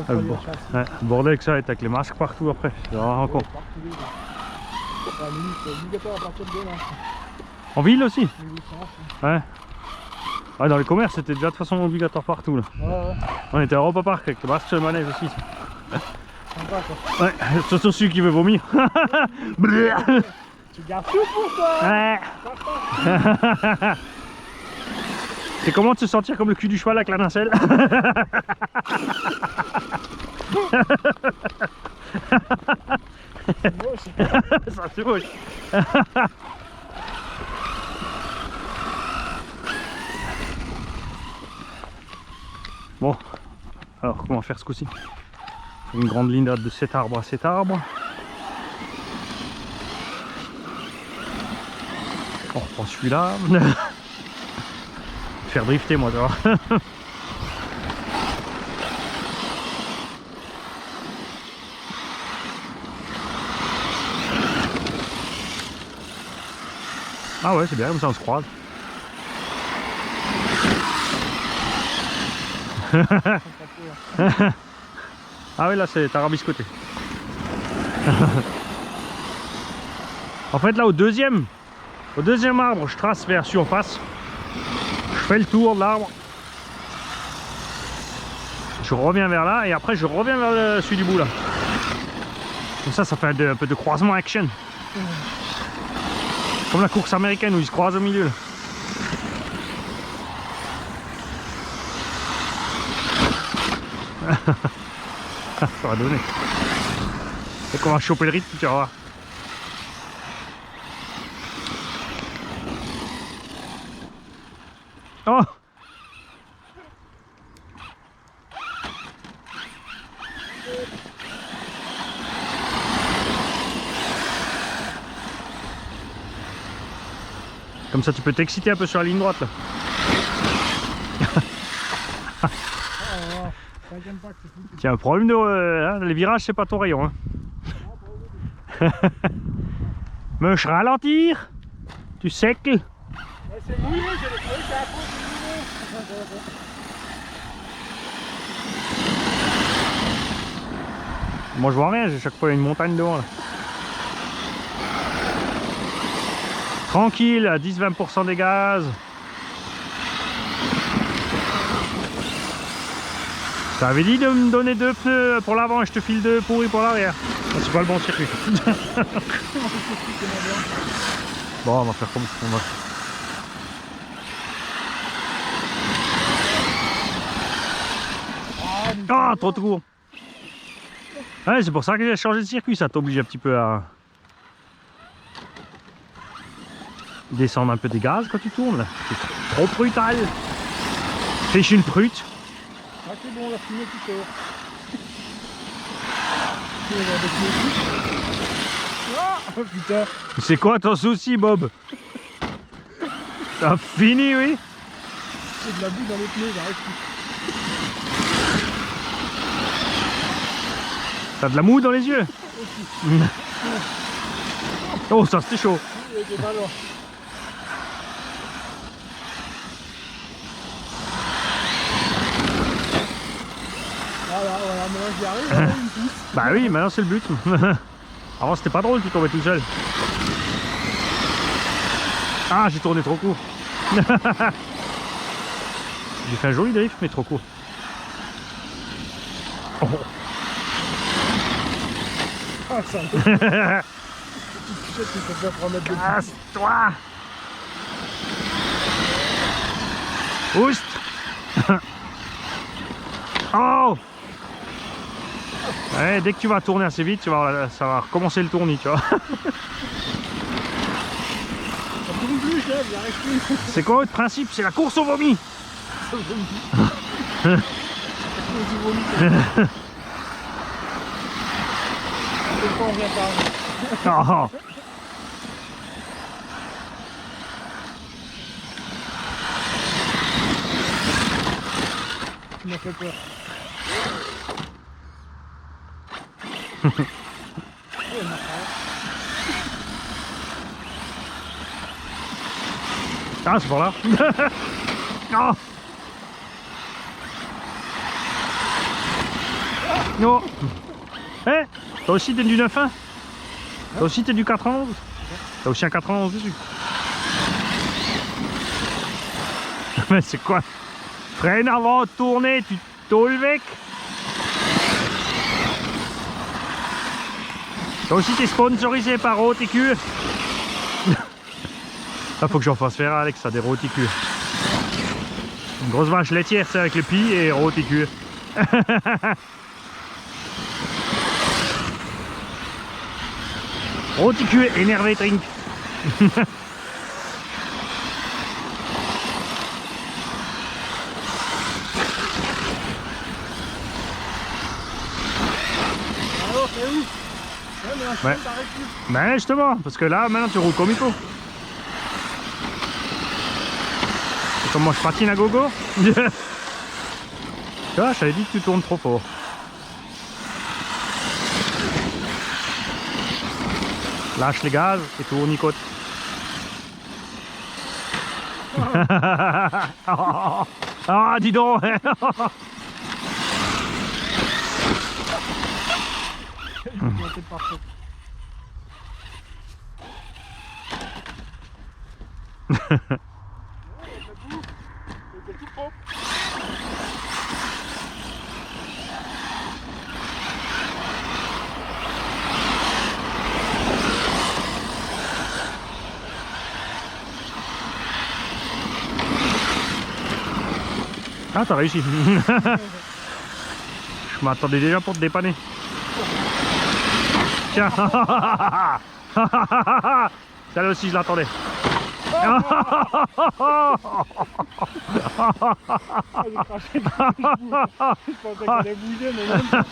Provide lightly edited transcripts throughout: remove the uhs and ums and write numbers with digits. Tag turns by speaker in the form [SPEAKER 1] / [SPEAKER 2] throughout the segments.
[SPEAKER 1] Le bordel avec ça, avec les masques partout après. Encore. En ville aussi? Ouais. Ouais, dans les commerces, c'était déjà de toute façon obligatoire partout. Là. On était à Europa Park avec le masque sur le manège aussi. Ouais, surtout celui qui veut vomir.
[SPEAKER 2] Tu gardes tout pour toi.
[SPEAKER 1] Ouais. C'est comment de se sentir comme le cul du cheval avec la nacelle? Ça c'est moche. Bon, alors comment faire ce coup-ci? Une grande ligne de cet arbre à cet arbre. On reprend celui-là. Faire drifter moi, tu vois. Ah ouais, c'est bien, comme ça on se croise. Ah oui, là c'est tarabiscoté. En fait là au deuxième arbre, je trace vers surface. Je fais le tour de l'arbre. Je reviens vers là et après je reviens vers celui du bout là. Comme ça fait un peu de croisement action. Comme la course américaine où ils se croisent au milieu là. Ça va donner. Et qu'on va choper le rythme, tu vas voir. Oh! Comme ça tu peux t'exciter un peu sur la ligne droite là. Tiens, le problème de les virages c'est pas ton rayon hein. Me ralentir? Tu sais que...
[SPEAKER 2] C'est mouillé, j'ai le truc, c'est à fond,
[SPEAKER 1] Moi je vois rien, j'ai chaque fois une montagne devant là. Tranquille, à 10-20% des gaz. Tu avais dit de me donner 2 pneus pour l'avant et je te file 2 pourris pour l'arrière. C'est pas le bon circuit. Bon, on va faire comme on va. Ah, trop court. Ouais, c'est pour ça que j'ai changé de circuit, ça t'oblige un petit peu à descendre un peu des gaz quand tu tournes. C'est trop brutal. Fais une prute.
[SPEAKER 2] Ah c'est bon, la fumée qui sort. Ah putain.
[SPEAKER 1] C'est quoi ton souci, Bob? T'as fini, oui?
[SPEAKER 2] C'est de la boue dans les pneus, j'arrive plus.
[SPEAKER 1] T'as de la mou dans les yeux? Oh, ça c'était chaud.
[SPEAKER 2] Il était pas loin. Voilà, maintenant j'y arrive, il me pousse.
[SPEAKER 1] Bah oui, maintenant c'est le but. Avant c'était pas drôle, tu tombais tout seul. Ah, j'ai tourné trop court. J'ai fait un joli drift, mais trop court. Oh.
[SPEAKER 2] Ah, ça me fait. Tu peux faire 3 mètres de plus.
[SPEAKER 1] Casse-toi. Oust. Oh. Ouais, dès que tu vas tourner assez vite, ça va recommencer le tournis, tu vois.
[SPEAKER 2] Ça tourne plus, chef, j'arrive plus.
[SPEAKER 1] C'est quoi votre principe? C'est la course au vomi.
[SPEAKER 2] Ça vomit. Ça vomit. C'est pas on vient par.
[SPEAKER 1] Oh.
[SPEAKER 2] Tu m'as fait peur.
[SPEAKER 1] Ah, c'est par là. Oh. Non. Eh, toi aussi t'es du 9-1? Toi aussi t'es du 4-11? T'as aussi un 4-11 dessus. Mais c'est quoi? Freine avant de tourner, tu tôles mec. Toi aussi t'es sponsorisé par Roticu. Là faut que j'en fasse faire Alex, ça des Roticu. Une grosse vache laitière c'est avec le pis et Roticu. Roticu énervé drink.
[SPEAKER 2] Alors, c'est où? Mais la
[SPEAKER 1] Ouais.
[SPEAKER 2] t'arrêtes plus.
[SPEAKER 1] Ben justement, parce que là maintenant tu roules comme il faut. C'est comme moi je patine à gogo. Tu vois, je t'avais dit que tu tournes trop fort. Lâche les gaz et tourne côte. Ah dis donc.
[SPEAKER 2] C'est parfait. C'est tout propre.
[SPEAKER 1] Ah t'as réussi. Je m'attendais déjà pour te dépanner. Tiens. Celle-là aussi je l'attendais.
[SPEAKER 2] Ah, j'ai craché le je pensais qu'elle allait bouger, mais même pas.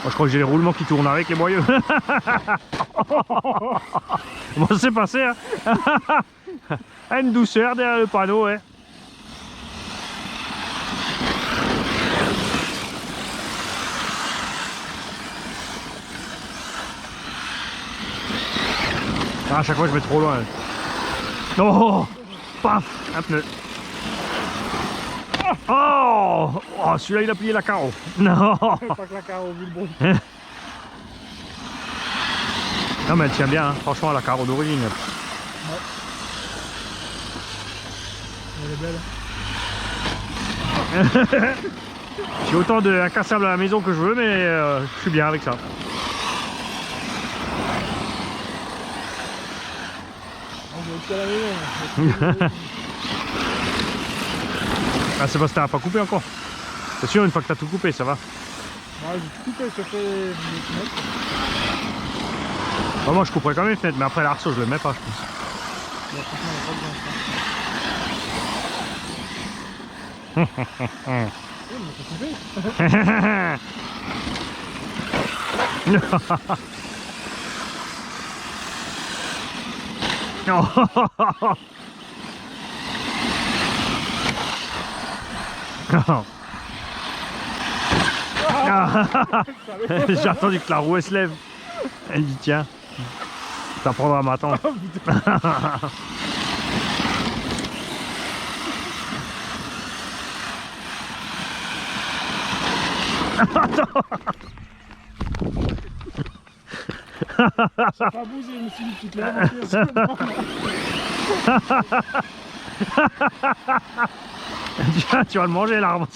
[SPEAKER 1] Moi, je crois que j'ai les roulements qui tournent avec les moyeux. Bon, c'est passé, hein. Une douceur derrière le panneau, ouais. Ah, à chaque fois, je vais trop loin. Oh, paf, un pneu. Oh, oh celui-là, il a plié la carreau. Non.
[SPEAKER 2] Pas que la carreau vu le bon.
[SPEAKER 1] Non, mais elle tient bien, hein. Franchement, la carreau d'origine.
[SPEAKER 2] Ouais. Elle est belle.
[SPEAKER 1] J'ai autant d'incassables à la maison que je veux, mais je suis bien avec ça.
[SPEAKER 2] On va être à la maison.
[SPEAKER 1] Ah, c'est parce que t'as pas coupé encore. C'est sûr, une fois que t'as tout coupé, ça va.
[SPEAKER 2] Ouais, j'ai tout coupé, je fais les fenêtres.
[SPEAKER 1] Bon, moi, je couperai quand même les fenêtres, mais après l'arceau, je le mets pas, je pense.
[SPEAKER 2] Mais franchement, il n'y a pas besoin de ça. Oui, mais c'est coupé.
[SPEAKER 1] J'ai attendu que la roue elle se lève. Elle dit tiens, t'apprendras à m'attendre.
[SPEAKER 2] Ça n'a pas bougé, je me suis dit, tu te lèves
[SPEAKER 1] Tiens, tu vas le manger l'arbre.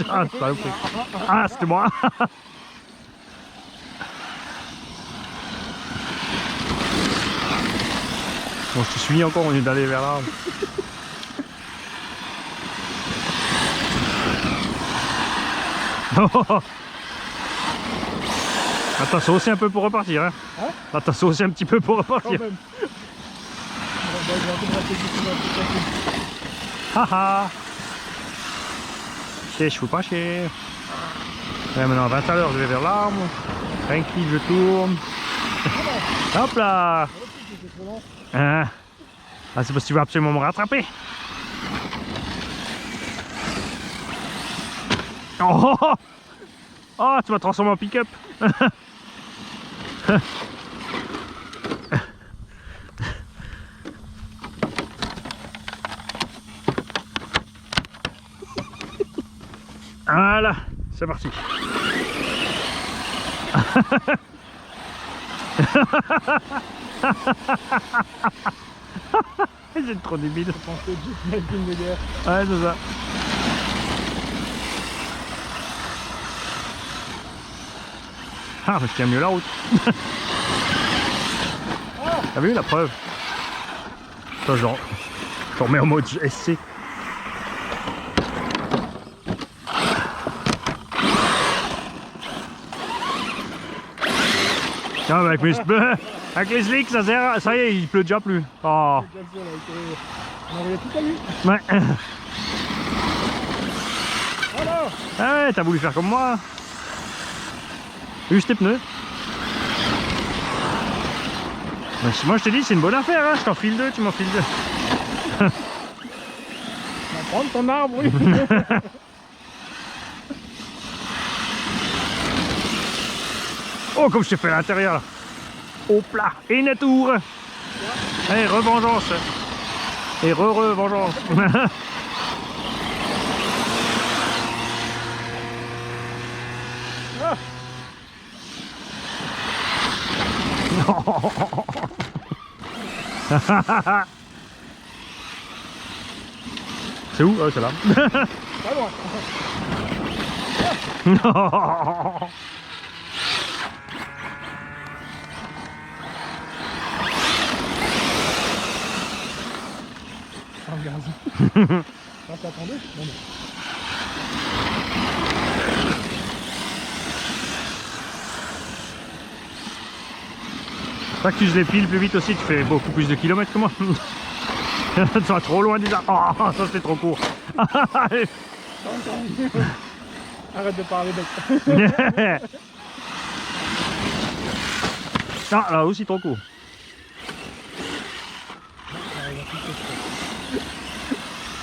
[SPEAKER 1] Ah, c'était moi. Bon, je te suis encore, on est d'aller vers l'arbre. Là, t'as saucé un peu pour repartir, hein?
[SPEAKER 2] Hein?
[SPEAKER 1] Là, t'as saucé un petit peu pour repartir.
[SPEAKER 2] Quand même.
[SPEAKER 1] Haha. Je fous pas chier. Ouais, maintenant, 20 à l'heure, je vais vers l'arbre. Tranquille, je tourne. Hop là. Hein? Ah, c'est parce que tu veux absolument me rattraper. Oh, oh, tu m'as transformé en pick-up. Voilà, c'est parti. C'est trop débile.
[SPEAKER 2] Je pense que Jeep n'est qu'une de guerre.
[SPEAKER 1] Ouais, c'est ça. Ah, mais je tiens mieux la route. T'as vu la preuve? Ça, genre, je remets en mode SC. Ah, mais avec les slicks, ça sert. Ça y est, il pleut déjà plus. Oh.
[SPEAKER 2] On envoyait tout à lui.
[SPEAKER 1] Ouais.
[SPEAKER 2] Voilà.
[SPEAKER 1] Ah ouais, t'as voulu faire comme moi. Use tes pneus. Moi je te dis, c'est une bonne affaire, hein. Je t'en file deux, tu m'en files deux.
[SPEAKER 2] On va prendre ton arbre, oui.
[SPEAKER 1] Oh, comme je t'ai fait à l'intérieur là. Hop là, et une tour. Allez, revengeance. Et re-revengeance. C'est où? C'est là.
[SPEAKER 2] Pas loin. Ah, regarde. Ah, t'attendais? Non, non.
[SPEAKER 1] Pas que tu uses les piles plus vite aussi, tu fais beaucoup plus de kilomètres que moi. Tu vas trop loin déjà. Oh, ça c'était trop court.
[SPEAKER 2] Arrête de parler de...
[SPEAKER 1] Ah, là aussi trop court.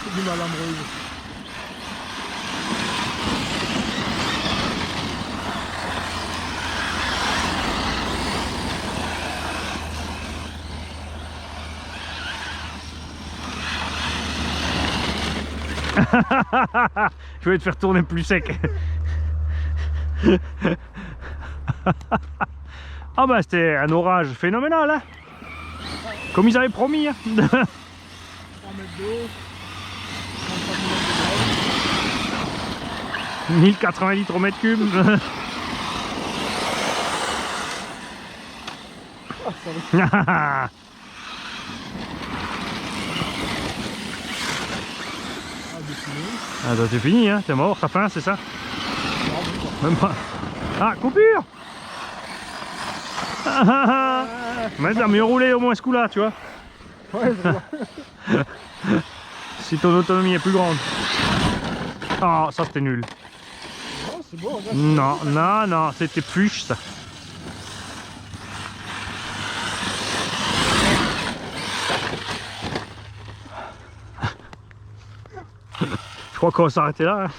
[SPEAKER 2] C'est du mal à me relever.
[SPEAKER 1] Je vais te faire tourner plus sec. Ah bah c'était un orage phénoménal, hein. Comme ils avaient promis, hein.
[SPEAKER 2] 3 mètres d'eau.
[SPEAKER 1] 1080 litres au mètre cube.
[SPEAKER 2] Ah,
[SPEAKER 1] Ah, toi c'est fini, hein, t'es mort, t'as faim, c'est ça? Même pas. Ah, coupure. Mais t'as mieux roulé au moins ce coup-là, tu vois.
[SPEAKER 2] ouais, je vois.
[SPEAKER 1] Si ton autonomie est plus grande. Ah, ça c'était nul.
[SPEAKER 2] Oh, c'est beau, regarde.
[SPEAKER 1] Non, non, non, c'était fuche ça. Je crois qu'on va s'arrêter là. Hein.